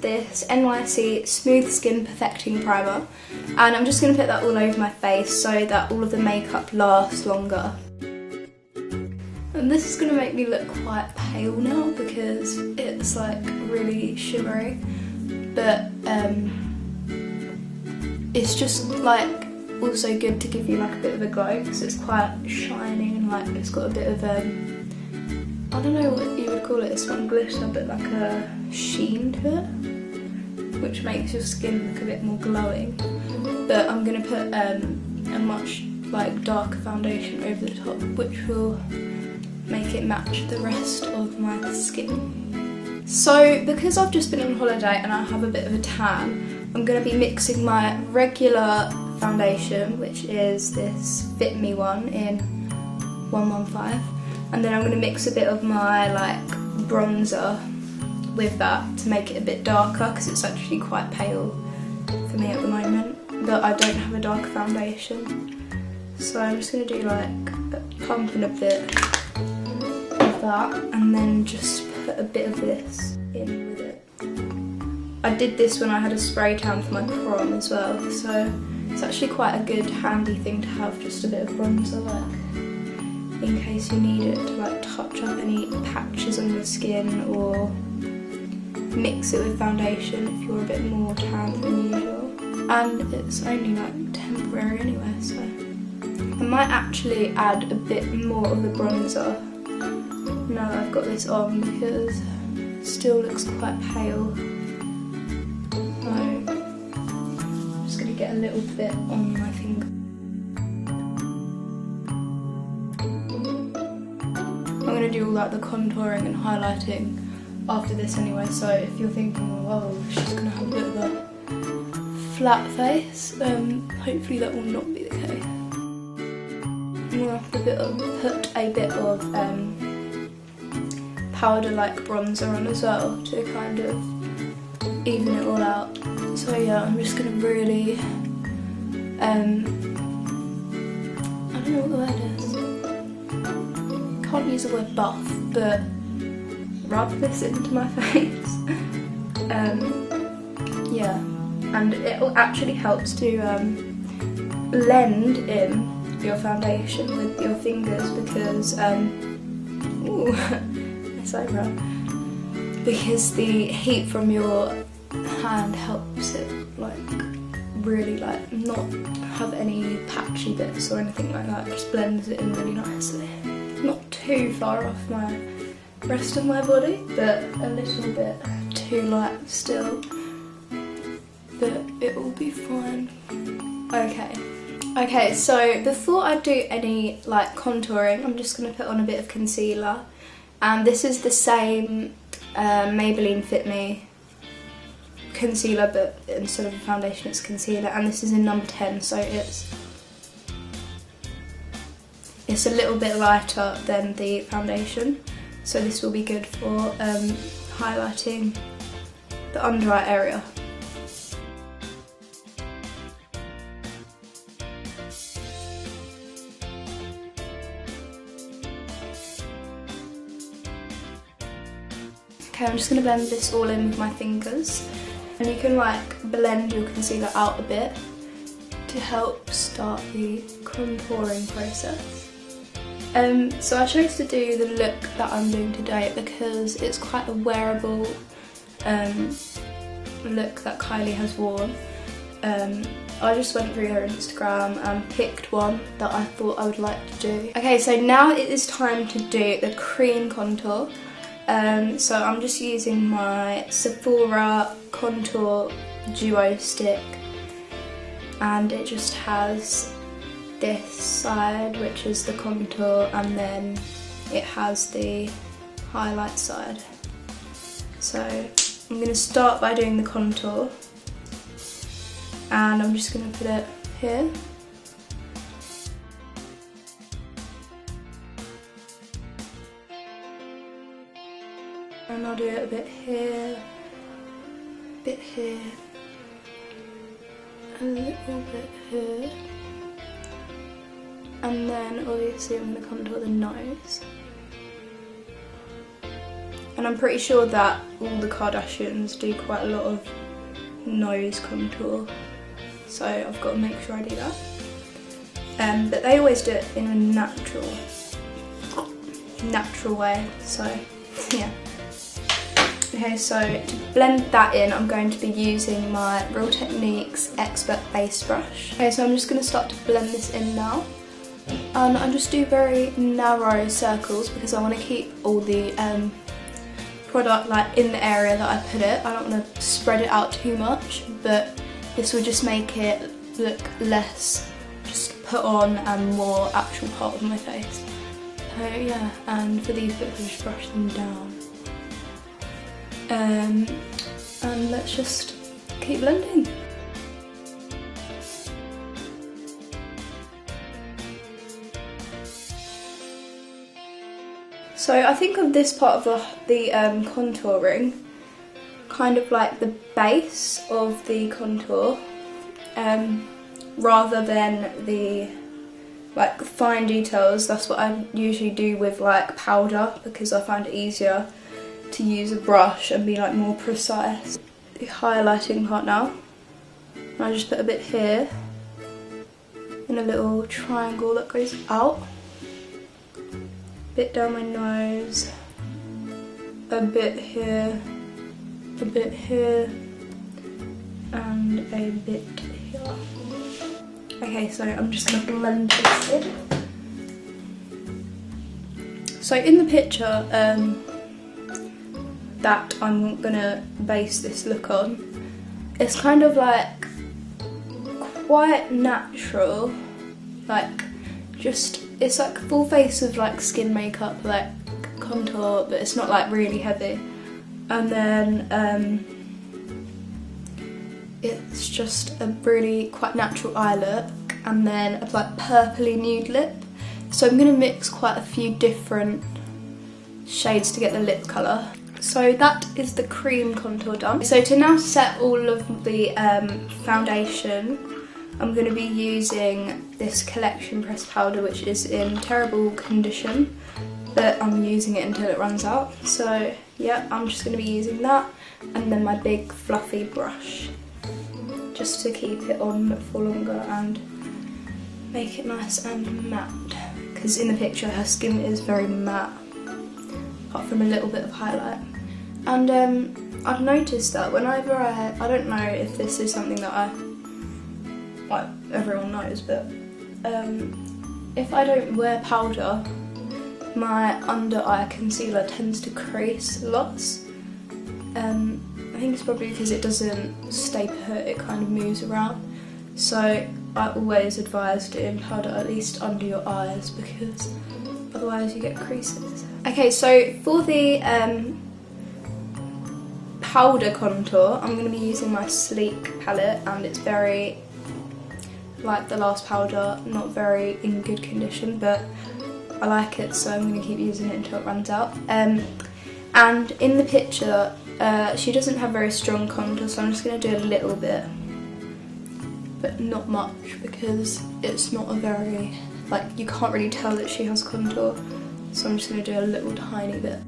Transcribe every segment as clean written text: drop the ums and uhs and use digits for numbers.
this NYC Smooth Skin Perfecting Primer, and I'm just going to put that all over my face so that all of the makeup lasts longer. And this is going to make me look quite pale now because it's like really shimmery, but it's just like also good to give you like a bit of a glow because it's quite shiny and like it's got a bit of I don't know what you would call it, it's not glitter but like a sheen to it, which makes your skin look a bit more glowing. But I'm going to put a much like darker foundation over the top, which will make it match the rest of my skin. So because I've just been on holiday and I have a bit of a tan, I'm going to be mixing my regular foundation, which is this Fit Me one in 115, and then I'm going to mix a bit of my like bronzer with that to make it a bit darker because it's actually quite pale for me at the moment, but I don't have a darker foundation. So I'm just going to do like pumping a bit of that and then just put a bit of this in with it. I did this when I had a spray tan for my prom as well, so it's actually quite a good handy thing to have, just a bit of bronzer like in case you need it to like touch up any patches on your skin or mix it with foundation if you're a bit more tan than usual. And it's only like temporary anyway, so I might actually add a bit more of the bronzer now that I've got this on because it still looks quite pale. So I'm just going to get a little bit on my finger. I'm going to do all like the contouring and highlighting after this anyway, so if you're thinking, whoa, she's going to have a bit of a flat face, hopefully that will not be the case. I'm going to have to put a bit of powder like bronzer on as well to kind of even it all out. So yeah, I'm just going to really, I don't know what the word is, can't use the word buff, but rub this into my face. Yeah, and it actually helps to blend in your foundation with your fingers because, ooh, it's eyebrow. Because the heat from your hand helps it like really like not have any patchy bits or anything like that, it just blends it in really nicely. Not too far off my rest of my body, but a little bit too light still, but it will be fine. Okay, so before I do any like contouring, I'm just going to put on a bit of concealer, and this is the same Maybelline Fit Me concealer, but instead of a foundation it's concealer, and this is in number 10, so it's a little bit lighter than the foundation, so this will be good for highlighting the under eye area. Okay, I'm just going to blend this all in with my fingers, and you can like blend your concealer out a bit to help start the contouring process. So I chose to do the look that I'm doing today because it's quite a wearable look that Kylie has worn. I just went through her Instagram and picked one that I thought I would like to do. Okay, so now it is time to do the cream contour. So I'm just using my Sephora Contour Duo Stick, and it just has this side, which is the contour, and then it has the highlight side. So I'm going to start by doing the contour, and I'm just going to put it here. And I'll do it a bit here, a bit here, a little bit here, and then obviously I'm going to contour the nose, And I'm pretty sure that all the Kardashians do quite a lot of nose contour, so I've got to make sure I do that. But they always do it in a natural way, so yeah. Okay, so to blend that in, I'm going to be using my Real Techniques Expert Base Brush. Okay, so I'm just going to start to blend this in now. And I just do very narrow circles because I want to keep all the product like in the area that I put it. I don't want to spread it out too much, but this will just make it look less just put on and more actual part of my face. So yeah, and for these bits I just brush them down. And let's just keep blending. So I think of this part of the contouring kind of like the base of the contour, rather than the like fine details. That's what I usually do with like powder, because I find it easier to use a brush and be like more precise. The highlighting part now, and I just put a bit here and a little triangle that goes out, a bit down my nose, a bit here, a bit here, and a bit here. Okay, so I'm just going to blend this in. So in the picture that I'm going to base this look on, it's kind of like quite natural, like just, it's like full face of like skin makeup, like contour, but it's not like really heavy. And then it's just a really quite natural eye look, and then a like purpley nude lip. So I'm going to mix quite a few different shades to get the lip colour. So that is the cream contour done. So to now set all of the foundation, I'm going to be using this Collection Pressed Powder, which is in terrible condition, but I'm using it until it runs out. So yeah, I'm just going to be using that, and then my big fluffy brush, just to keep it on for longer and make it nice and matte, because in the picture her skin is very matte, apart from a little bit of highlight. And I've noticed that whenever I don't know if this is something that like everyone knows, but if I don't wear powder, my under eye concealer tends to crease lots. I think it's probably because it doesn't stay put, it kind of moves around. So I always advise doing powder at least under your eyes, because otherwise you get creases. Okay, so for the powder contour, I'm going to be using my Sleek palette, and it's very, like the last powder, not very in good condition, but I like it, so I'm going to keep using it until it runs out. And in the picture, she doesn't have very strong contour, so I'm just going to do a little bit, but not much, because it's not a very, like, you can't really tell that she has contour, so I'm just going to do a little tiny bit.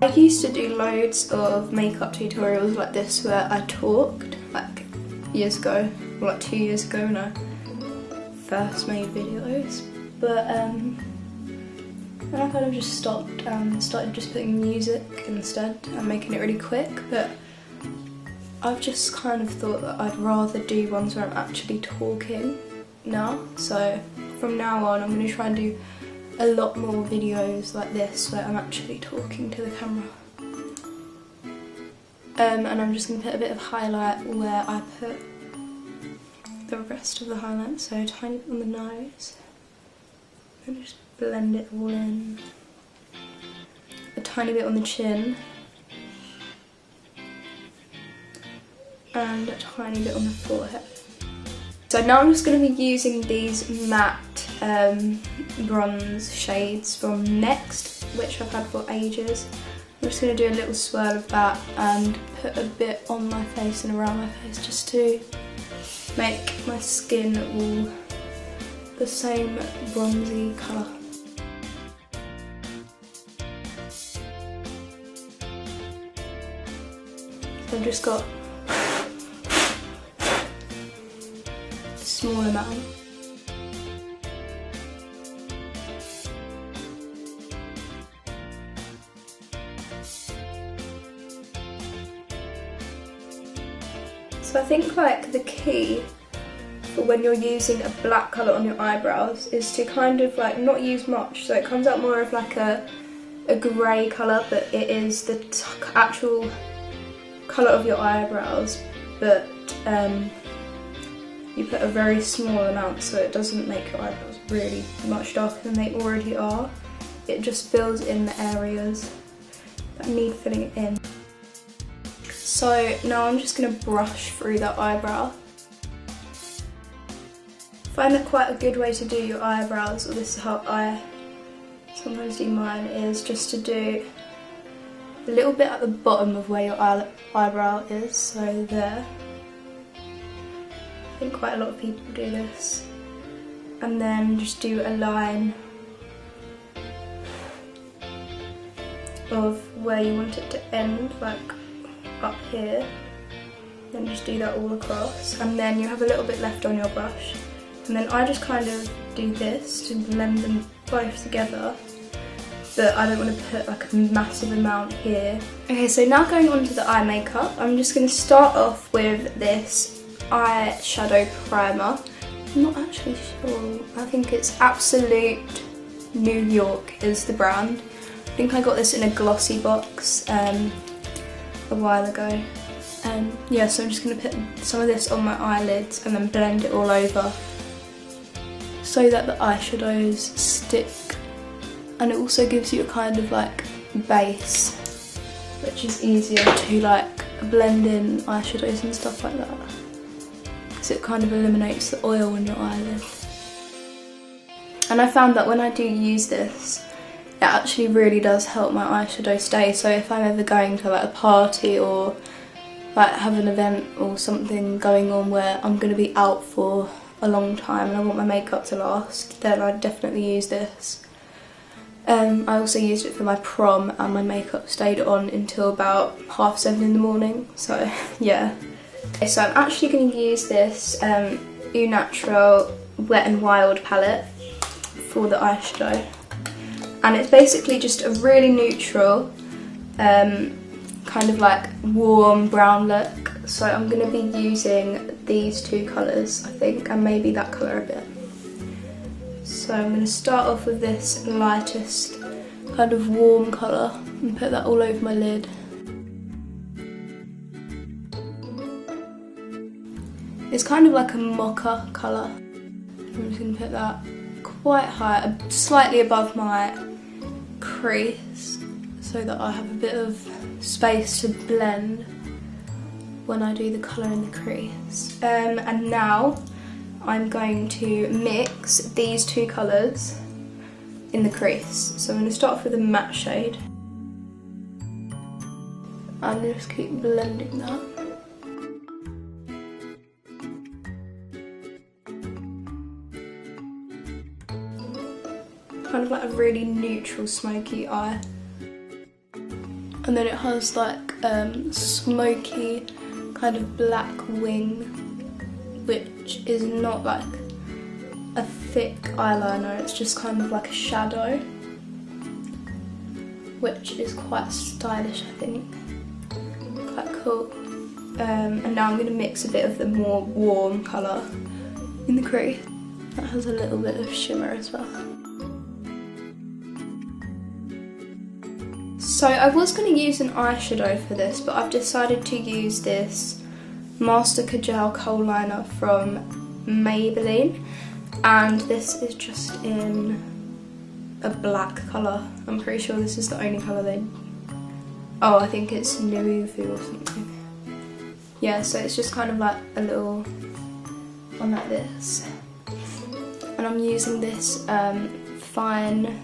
I used to do loads of makeup tutorials like this where I talked, like years ago, or like 2 years ago when I first made videos, but then I kind of just stopped and started just putting music instead and making it really quick. But I've just kind of thought that I'd rather do ones where I'm actually talking now, so from now on I'm going to try and do a lot more videos like this where I'm actually talking to the camera. And I'm just going to put a bit of highlight where I put the rest of the highlight, so a tiny bit on the nose, and just blend it all in. A tiny bit on the chin, and a tiny bit on the forehead. So now I'm just going to be using these matte bronze shades from Next, which I've had for ages. I'm just going to do a little swirl of that and put a bit on my face and around my face, just to make my skin all the same bronzy colour. I've just got a small amount. So I think like the key for when you're using a black colour on your eyebrows is to kind of like not use much, so it comes out more of like a grey colour, but it is the actual colour of your eyebrows, but you put a very small amount so it doesn't make your eyebrows really much darker than they already are. It just fills in the areas that need filling in. So now I'm just going to brush through that eyebrow. I find that quite a good way to do your eyebrows, or this is how I sometimes do mine, is just to do a little bit at the bottom of where your eyebrow is, so there. I think quite a lot of people do this. And then just do a line of where you want it to end, like up here. Then just do that all across, and then you have a little bit left on your brush. And then I just kind of do this to blend them both together, but I don't want to put like a massive amount here. Okay, so now going on to the eye makeup, I'm just going to start off with this eyeshadow primer. I'm not actually sure, I think it's Absolute New York is the brand. I think I got this in a glossy box a while ago. Yeah, so I'm just going to put some of this on my eyelids and then blend it all over so that the eyeshadows stick, and it also gives you a kind of like base, which is easier to like blend in eyeshadows and stuff like that, because it kind of eliminates the oil on your eyelid. And I found that when I do use this, it actually really does help my eyeshadow stay. So if I'm ever going to like a party or like have an event or something going on where I'm going to be out for a long time and I want my makeup to last, then I'd definitely use this. I also used it for my prom and my makeup stayed on until about 7:30 in the morning, so yeah. Okay, so I'm actually going to use this Au Natural Wet n Wild palette for the eyeshadow, and it's basically just a really neutral kind of like warm brown look. So I'm going to be using these two colours, I think, and maybe that colour a bit. So I'm going to start off with this lightest kind of warm colour and put that all over my lid. It's kind of like a mocha colour. I'm just going to put that quite high, slightly above my crease, so that I have a bit of space to blend when I do the colour in the crease. And now I'm going to mix these two colours in the crease. So I'm going to start off with a matte shade and just keep blending that. Kind of like a really neutral smoky eye. And then it has like smoky kind of black wing, which is not like a thick eyeliner, it's just kind of like a shadow, which is quite stylish, I think. Quite cool. And now I'm going to mix a bit of the more warm colour in the crease. That has a little bit of shimmer as well. So I was going to use an eyeshadow for this, but I've decided to use this Master Kajal Kohl Liner from Maybelline, and this is just in a black colour. I'm pretty sure this is the only colour they... Oh, I think it's Nuuvu or something. Yeah, so it's just kind of like a little one like this. And I'm using this fine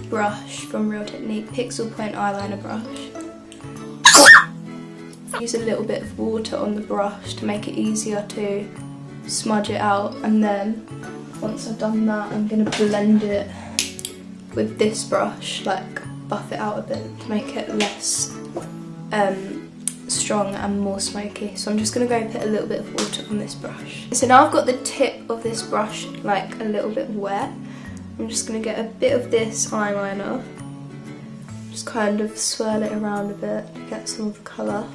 brush from Real Technique, Pixel Point eyeliner brush. Use a little bit of water on the brush to make it easier to smudge it out, and then once I've done that I'm going to blend it with this brush, like buff it out a bit to make it less strong and more smoky. So I'm just going to go put a little bit of water on this brush. So now I've got the tip of this brush like a little bit wet. I'm just going to get a bit of this eyeliner, just kind of swirl it around a bit to get some of the colour.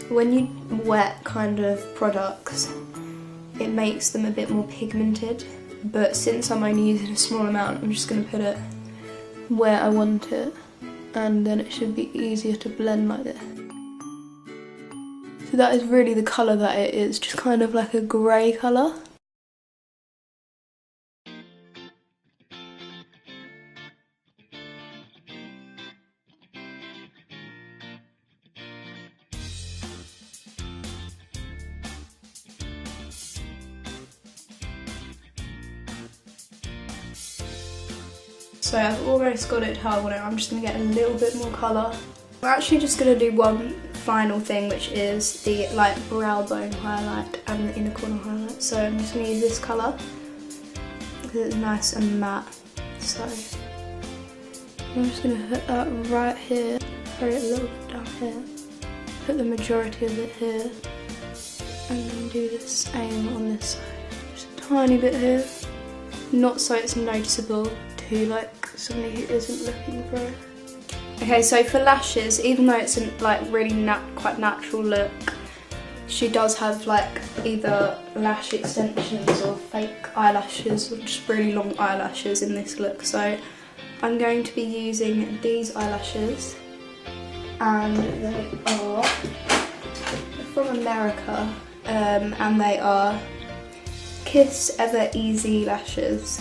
When you wet kind of products, it makes them a bit more pigmented, but since I'm only using a small amount, I'm just going to put it where I want it, and then it should be easier to blend like this. So that is really the colour that it is, just kind of like a grey colour. So I've almost got it how I want it. I'm just going to get a little bit more colour. We're actually just going to do one final thing, which is the like brow bone highlight and the inner corner highlight. So I'm just going to use this colour because it's nice and matte. So I'm just going to put that right here, throw it a little bit down here, put the majority of it here, and then do the same on this side. Just a tiny bit here, not so it's noticeable to like somebody who isn't looking for it. Okay, so for lashes, even though it's a like really quite natural look, she does have like either lash extensions or fake eyelashes or just really long eyelashes in this look. So I'm going to be using these eyelashes, and they are from America, and they are Kiss Ever Easy Lashes.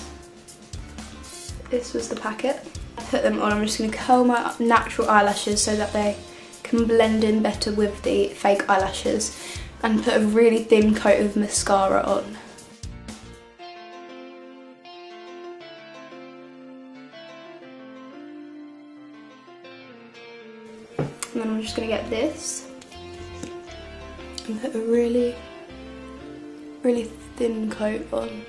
This was the packet. I put them on. I'm just going to curl my natural eyelashes so that they can blend in better with the fake eyelashes, and put a really thin coat of mascara on. And then I'm just going to get this and put a really thin coat on.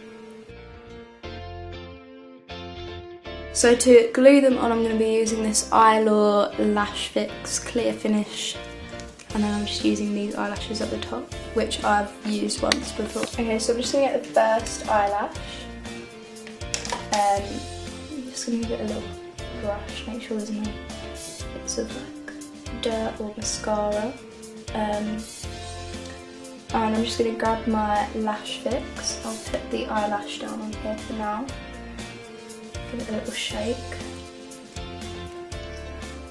So to glue them on, I'm going to be using this Eyelaw Lash Fix Clear Finish, and then I'm just using these eyelashes at the top, which I've used once before. Okay, so I'm just going to get the first eyelash, I'm just going to give it a little brush, make sure there's no bits of like dirt or mascara, and I'm just going to grab my lash fix. I'll put the eyelash down on here for now. Give it a little shake.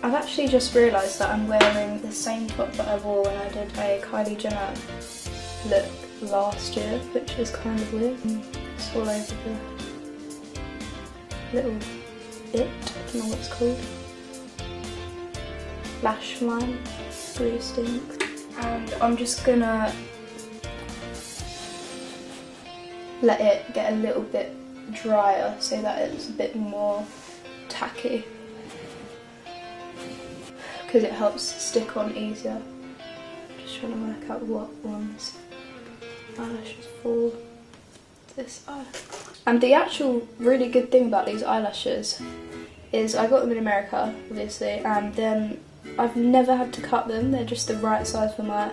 I've actually just realised that I'm wearing the same top that I wore when I did a Kylie Jenner look last year, which is kind of weird. It's all over the little bit, I don't know what it's called. Lash line, glue stinks. And I'm just gonna let it get a little bit drier so that it's a bit more tacky, because it helps stick on easier. Just trying to work out what ones eyelashes for this eye. And the actual really good thing about these eyelashes is I got them in America, obviously, and then I've never had to cut them. They're just the right size for my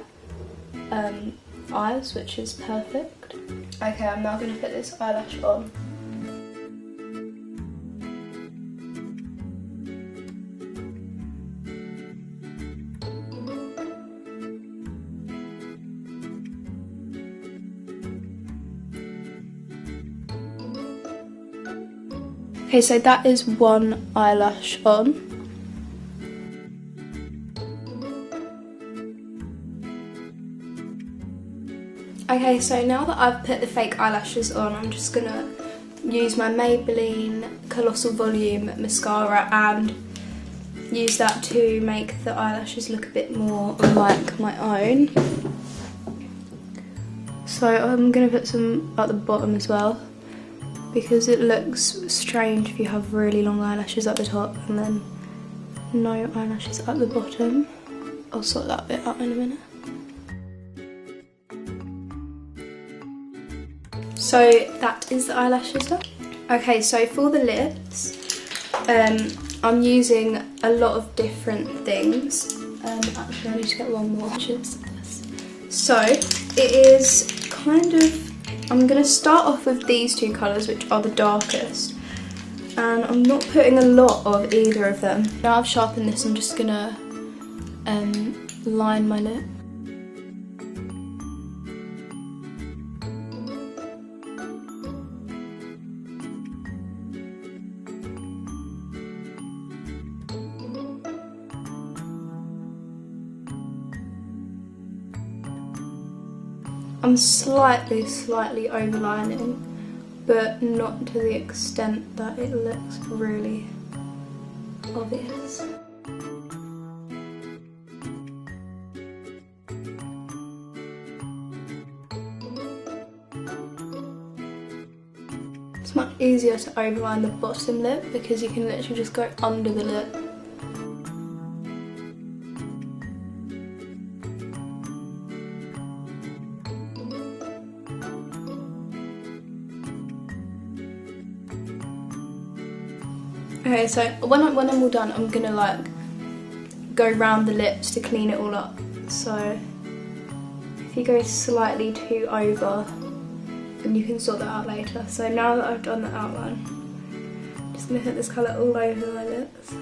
eyes, which is perfect. Okay, I'm now going to put this eyelash on. Okay, so that is one eyelash on. Okay, so now that I've put the fake eyelashes on, I'm just gonna use my Maybelline Colossal Volume mascara and use that to make the eyelashes look a bit more like my own. So I'm gonna put some at the bottom as well, because it looks strange if you have really long eyelashes at the top and then no eyelashes at the bottom. I'll sort that bit out in a minute. So that is the eyelashes done. Okay, so for the lips, I'm I'm using a lot of different things. Actually, I need to get one more, which is this. So it is kind of, I'm going to start off with these two colours, which are the darkest. And I'm not putting a lot of either of them. Now I've sharpened this, I'm just going to line my lip. I'm slightly overlining, but not to the extent that it looks really obvious. It's much easier to overline the bottom lip because you can literally just go under the lip. Okay, so when I'm all done, I'm gonna like go round the lips to clean it all up. So if you go slightly too over, then you can sort that out later. So now that I've done the outline, I'm just gonna put this colour all over my lips.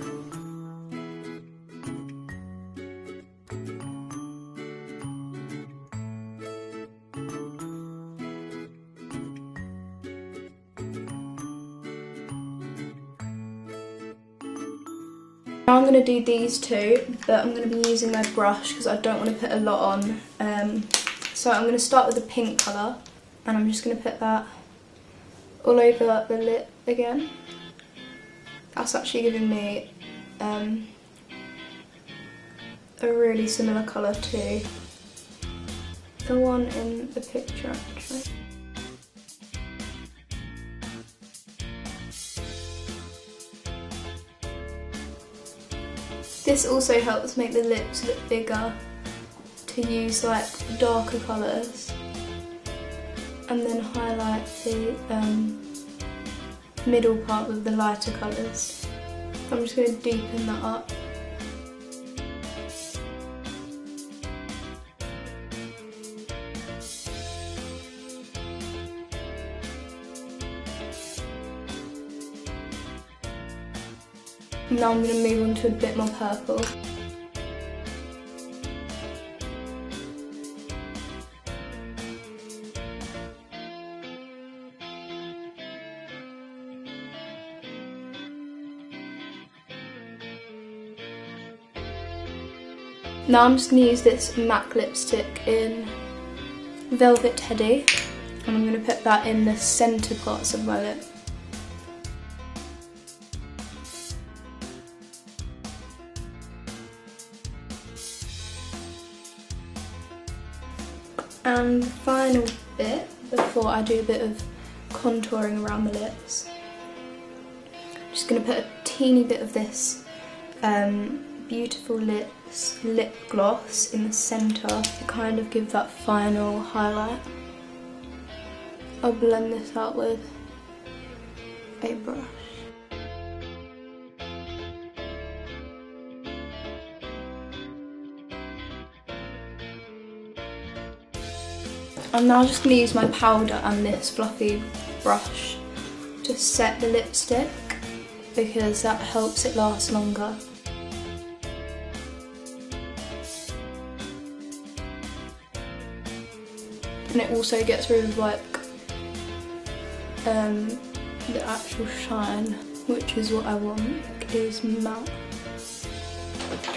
Now I'm going to do these two, but I'm going to be using my brush because I don't want to put a lot on. So I'm going to start with the pink colour, and I'm just going to put that all over the lip again. That's actually giving me a really similar colour to the one in the picture actually. This also helps make the lips look bigger, to use like darker colours and then highlight the middle part with the lighter colours. I'm just going to deepen that up. Now I'm going to move on to a bit more purple. Now I'm just going to use this MAC lipstick in Velvet Teddy, and I'm going to put that in the centre parts of my lip. And the final bit, before I do a bit of contouring around the lips, I'm just going to put a teeny bit of this Beautiful Lips lip gloss in the centre to kind of give that final highlight. I'll blend this out with a brush. I'm now just going to use my powder and this fluffy brush to set the lipstick because that helps it last longer. And it also gets rid of like the actual shine, which is what I want, is matte.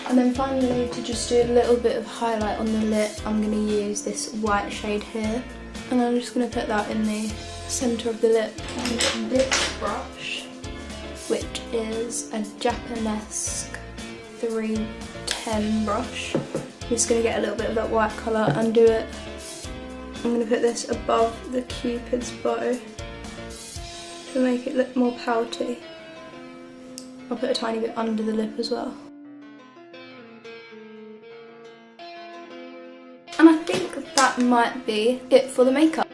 And then finally, to just do a little bit of highlight on the lip, I'm going to use this white shade here. And I'm just going to put that in the centre of the lip. And this brush, which is a Japanesque 310 brush, I'm just going to get a little bit of that white colour and do it. I'm going to put this above the Cupid's bow to make it look more pouty. I'll put a tiny bit under the lip as well. And I think that might be it for the makeup.